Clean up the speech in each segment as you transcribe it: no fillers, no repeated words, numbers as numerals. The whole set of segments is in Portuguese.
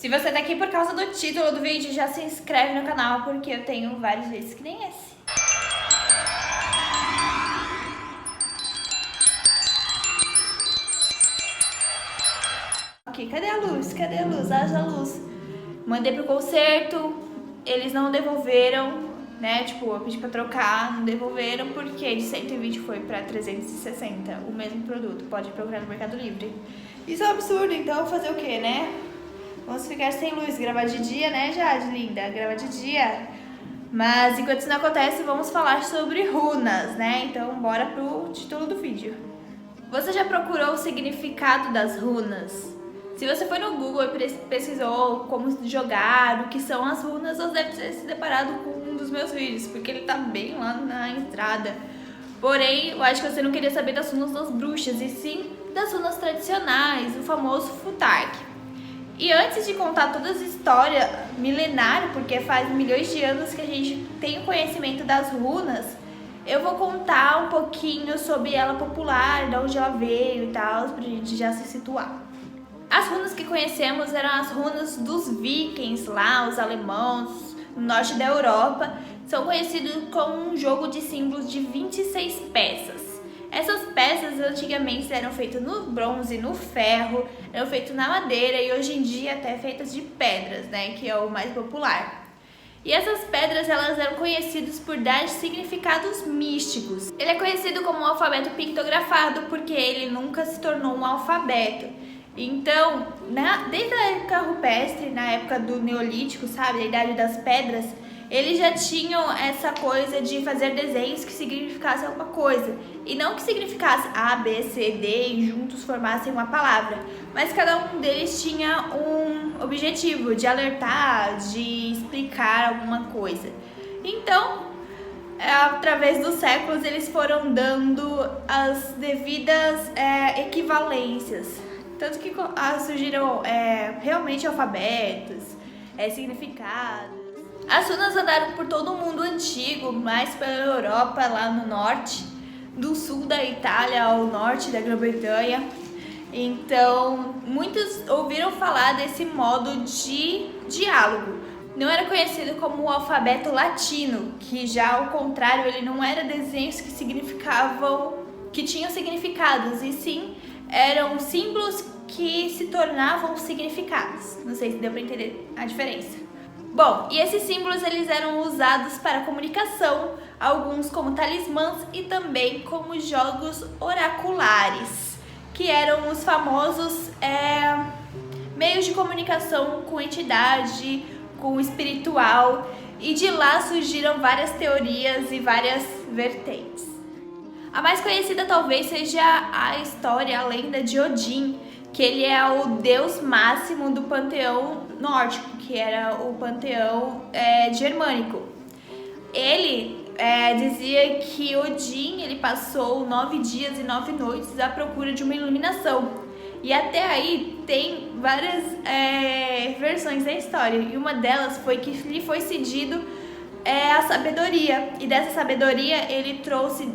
Se você tá aqui por causa do título do vídeo, já se inscreve no canal, porque eu tenho vários vídeos que nem esse. Ok, cadê a luz? Cadê a luz? Haja luz. Mandei pro conserto, eles não devolveram, né? Tipo, eu pedi pra trocar, não devolveram, porque de 120 foi pra 360, o mesmo produto. Pode procurar no Mercado Livre. Isso é um absurdo, então fazer o quê, né? Vamos ficar sem luz, gravar de dia, né, Jade, linda? Gravar de dia. Mas enquanto isso não acontece, vamos falar sobre runas, né? Então bora pro título do vídeo. Você já procurou o significado das runas? Se você foi no Google e pesquisou como jogar, o que são as runas, você deve ter se deparado com um dos meus vídeos, porque ele tá bem lá na entrada. Porém, eu acho que você não queria saber das runas das bruxas, e sim das runas tradicionais, o famoso Futhark. E antes de contar toda essa história milenária, porque faz milhões de anos que a gente tem o conhecimento das runas, eu vou contar um pouquinho sobre ela popular, de onde ela veio e tal, pra gente já se situar. As runas que conhecemos eram as runas dos vikings lá, os alemãos, no norte da Europa. São conhecidos como um jogo de símbolos de 26 peças. Essas peças antigamente eram feitas no bronze, no ferro, eram feitas na madeira e hoje em dia até feitas de pedras, né, que é o mais popular. E essas pedras elas eram conhecidas por dar significados místicos. Ele é conhecido como um alfabeto pictografado porque ele nunca se tornou um alfabeto. Então, desde a época rupestre, na época do Neolítico, sabe, a Idade das Pedras, eles já tinham essa coisa de fazer desenhos que significassem alguma coisa. E não que significasse A, B, C, D e juntos formassem uma palavra. Mas cada um deles tinha um objetivo de alertar, de explicar alguma coisa. Então, através dos séculos, eles foram dando as devidas equivalências. Tanto que surgiram realmente alfabetos, significados. As runas andaram por todo o mundo antigo, mais pela Europa, lá no norte, do sul da Itália ao norte da Grã-Bretanha. Então, muitos ouviram falar desse modo de diálogo. Não era conhecido como o alfabeto latino, que já ao contrário, ele não era desenhos que significavam, que tinham significados, e sim eram símbolos que se tornavam significados. Não sei se deu para entender a diferença. Bom, e esses símbolos eles eram usados para comunicação, alguns como talismãs e também como jogos oraculares, que eram os famosos meios de comunicação com entidade, com o espiritual, e de lá surgiram várias teorias e várias vertentes. A mais conhecida talvez seja a história, a lenda de Odin, que ele é o deus máximo do panteão nórdico, que era o panteão germânico. Ele dizia que Odin ele passou 9 dias e 9 noites à procura de uma iluminação. E até aí tem várias versões da história, e uma delas foi que lhe foi cedido a sabedoria, e dessa sabedoria ele trouxe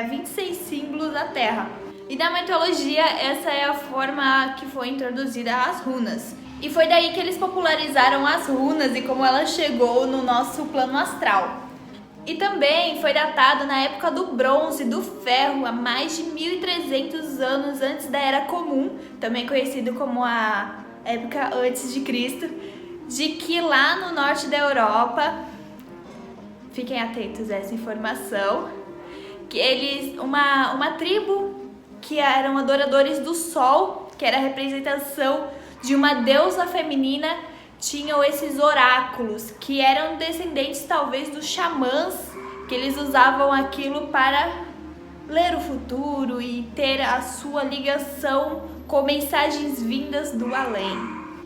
26 símbolos à Terra. E na mitologia, essa é a forma que foi introduzida as runas. E foi daí que eles popularizaram as runas e como ela chegou no nosso plano astral. E também foi datado na época do bronze, do ferro, há mais de 1300 anos antes da Era Comum, também conhecido como a época antes de Cristo, de que lá no norte da Europa, fiquem atentos a essa informação, que eles, uma tribo que eram adoradores do sol, que era a representação de uma deusa feminina, tinham esses oráculos, que eram descendentes talvez dos xamãs, que eles usavam aquilo para ler o futuro e ter a sua ligação com mensagens vindas do além.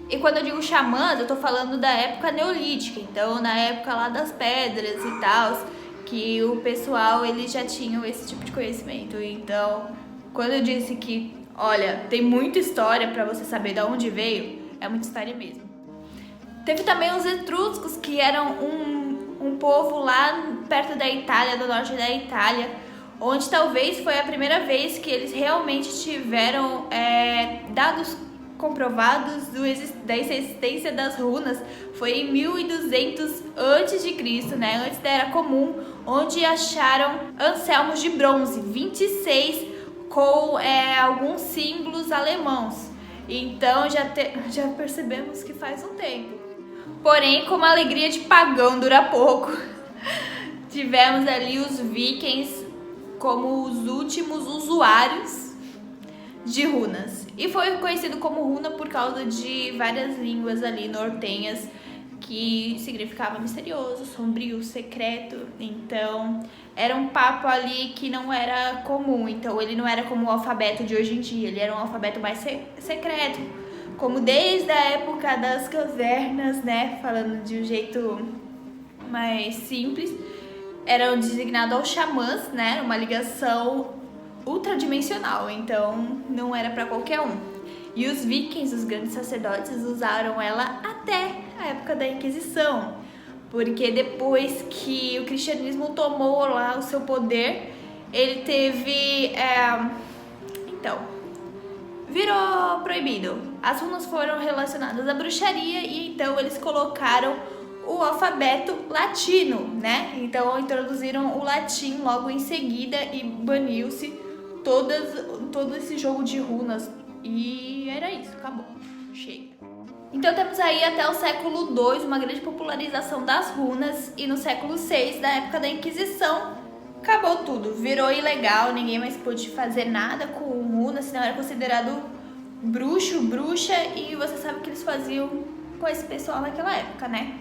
E quando eu digo xamãs, eu tô falando da época neolítica, então na época lá das pedras e tal, que o pessoal eles já tinham esse tipo de conhecimento. Então, quando eu disse que, olha, tem muita história para você saber de onde veio, é muita história mesmo. Teve também os etruscos, que eram um povo lá perto da Itália, do norte da Itália, onde talvez foi a primeira vez que eles realmente tiveram dados comprovados da existência das runas foi em 1200 a.C., né, antes da Era Comum, onde acharam anselmos de bronze, 26, com alguns símbolos alemãos. Então já percebemos que faz um tempo. Porém, como a alegria de pagão dura pouco, tivemos ali os vikings como os últimos usuários de runas. E foi conhecido como runa por causa de várias línguas ali nortenhas que significava misterioso, sombrio, secreto. Então, era um papo ali que não era comum. Então, ele não era como o alfabeto de hoje em dia, ele era um alfabeto mais secreto. Como desde a época das cavernas, né, falando de um jeito mais simples, eram designados aos xamãs, né, uma ligação ultradimensional, então não era para qualquer um. E os vikings, os grandes sacerdotes, usaram ela até a época da Inquisição, porque depois que o cristianismo tomou lá o seu poder, ele teve, virou proibido. As runas foram relacionadas à bruxaria e então eles colocaram o alfabeto latino, né? Então introduziram o latim logo em seguida e baniu-se todo esse jogo de runas. E era isso, acabou. Chega. Então temos aí até o século II uma grande popularização das runas, e no século VI, na época da Inquisição, acabou tudo. Virou ilegal, ninguém mais pôde fazer nada com runas, senão era considerado bruxo, bruxa, e você sabe o que eles faziam com esse pessoal naquela época, né?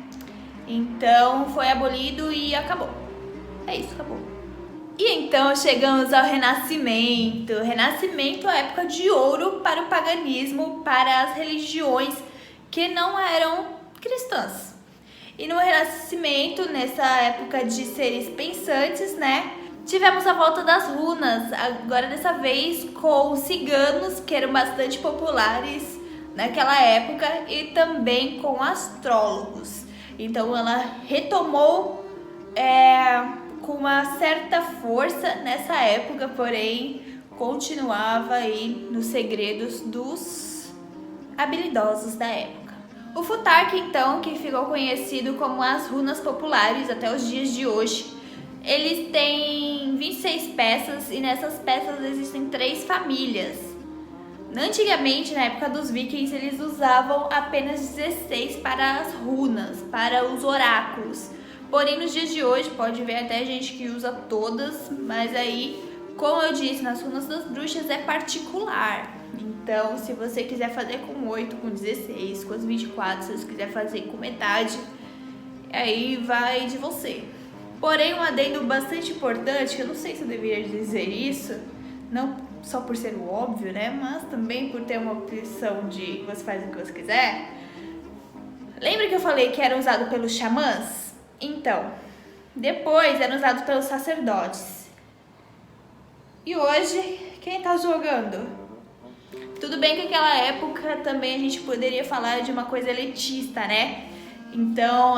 Então foi abolido e acabou. É isso, acabou. E então chegamos ao Renascimento. Renascimento é a época de ouro para o paganismo, para as religiões que não eram cristãs. E no Renascimento, nessa época de seres pensantes, né, tivemos a volta das runas, agora dessa vez com os ciganos, que eram bastante populares naquela época, e também com astrólogos. Então ela retomou com uma certa força nessa época, porém continuava aí nos segredos dos habilidosos da época. O Futhark, então, que ficou conhecido como as runas populares até os dias de hoje, eles têm 26 peças e nessas peças existem 3 famílias. Antigamente, na época dos vikings, eles usavam apenas 16 para as runas, para os oráculos. Porém, nos dias de hoje, pode ver até gente que usa todas, mas aí, como eu disse, nas runas das bruxas é particular. Então, se você quiser fazer com 8, com 16, com as 24, se você quiser fazer com metade, aí vai de você. Porém, um adendo bastante importante, que eu não sei se eu deveria dizer isso, não só por ser o óbvio, né, mas também por ter uma opção de você faz o que você quiser. Lembra que eu falei que era usado pelos xamãs? Então, depois eram usados pelos sacerdotes. E hoje, quem tá jogando? Tudo bem que naquela época também a gente poderia falar de uma coisa elitista, né? Então,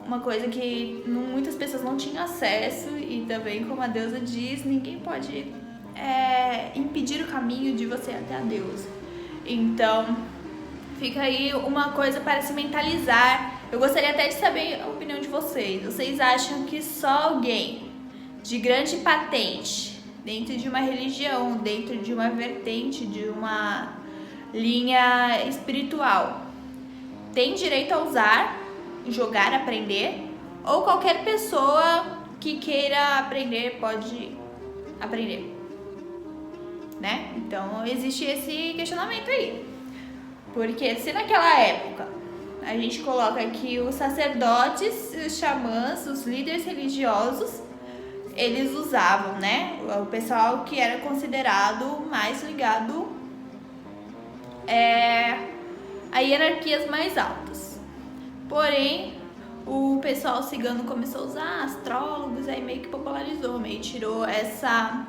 uma coisa que muitas pessoas não tinham acesso, e também, como a deusa diz, ninguém pode impedir o caminho de você até a deusa. Então, fica aí uma coisa para se mentalizar. Eu gostaria até de saber a opinião de vocês. Vocês acham que só alguém de grande patente, dentro de uma religião, dentro de uma vertente, de uma linha espiritual, tem direito a usar, jogar, aprender? Ou qualquer pessoa que queira aprender pode aprender, né? Então existe esse questionamento aí. Porque se naquela época a gente coloca aqui os sacerdotes, os xamãs, os líderes religiosos, eles usavam, né? O pessoal que era considerado mais ligado a hierarquias mais altas. Porém, o pessoal cigano começou a usar astrólogos, aí meio que popularizou, meio tirou essa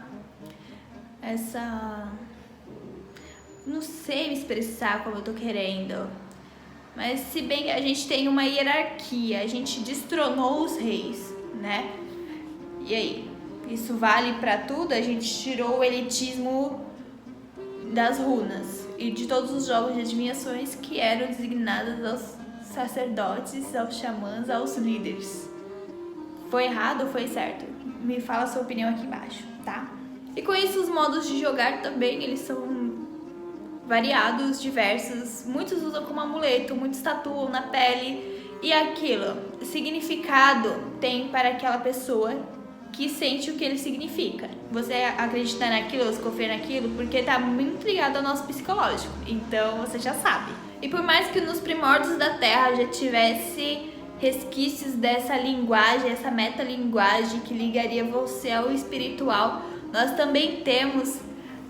não sei me expressar como eu tô querendo, mas se bem que a gente tem uma hierarquia, a gente destronou os reis, né? E aí, isso vale pra tudo? A gente tirou o elitismo das runas. e de todos os jogos de adivinhações que eram designados aos sacerdotes, aos xamãs, aos líderes. Foi errado ou foi certo? Me fala a sua opinião aqui embaixo, tá? E com isso os modos de jogar também, eles são variados, diversos. Muitos usam como amuleto, muitos tatuam na pele. E aquilo, significado tem para aquela pessoa que sente o que ele significa. Você acredita naquilo, você confia naquilo, porque tá muito ligado ao nosso psicológico. Então você já sabe. E por mais que nos primórdios da Terra já tivesse resquícios dessa linguagem, essa metalinguagem que ligaria você ao espiritual, nós também temos,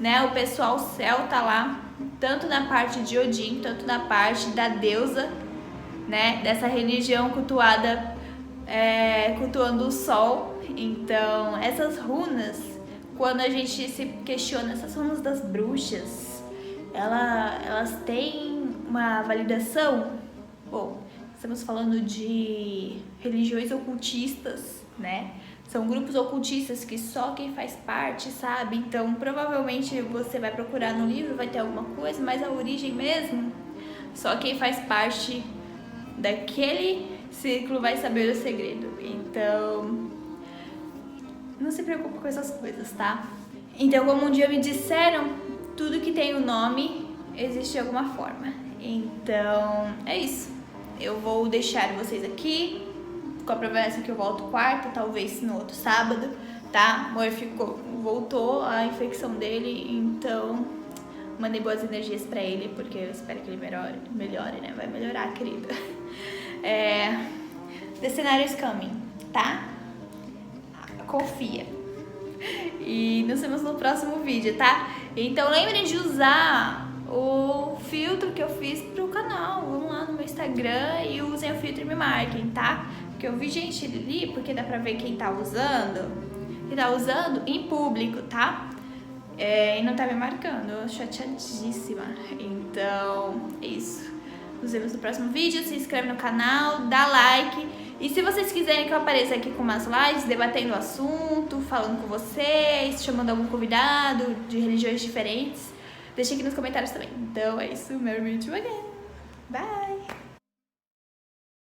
né, o pessoal celta lá, tanto na parte de Odin, tanto na parte da deusa, né, dessa religião cultuada, cultuando o sol. Então, essas runas, quando a gente se questiona, essas runas das bruxas, elas têm uma validação? Bom, estamos falando de religiões ocultistas, né? São grupos ocultistas que só quem faz parte sabe. Então, provavelmente você vai procurar no livro, vai ter alguma coisa, mas a origem mesmo, só quem faz parte daquele círculo vai saber o segredo. Então, não se preocupe com essas coisas, tá? Então, como um dia me disseram, tudo que tem um nome existe de alguma forma. Então, é isso. Eu vou deixar vocês aqui com a promessa que eu volto quarta, talvez no outro sábado, tá? O amor voltou a infecção dele, então mandei boas energias pra ele, porque eu espero que ele melhore, né? Vai melhorar, querido. The scenario is coming, tá? Confia. E nos vemos no próximo vídeo, tá? Então lembrem de usar o filtro que eu fiz pro canal. Vão lá no meu Instagram e usem o filtro e me marquem, tá? Porque eu vi gente ali, porque dá pra ver quem tá usando. E tá usando em público, tá? E não tá me marcando. Eu chateadíssima. Então, é isso. Nos vemos no próximo vídeo. Se inscreve no canal, dá like. E se vocês quiserem que eu apareça aqui com umas lives, debatendo o assunto, falando com vocês, chamando algum convidado de religiões diferentes, deixa aqui nos comentários também. Então é isso, meu vídeo again. Bye!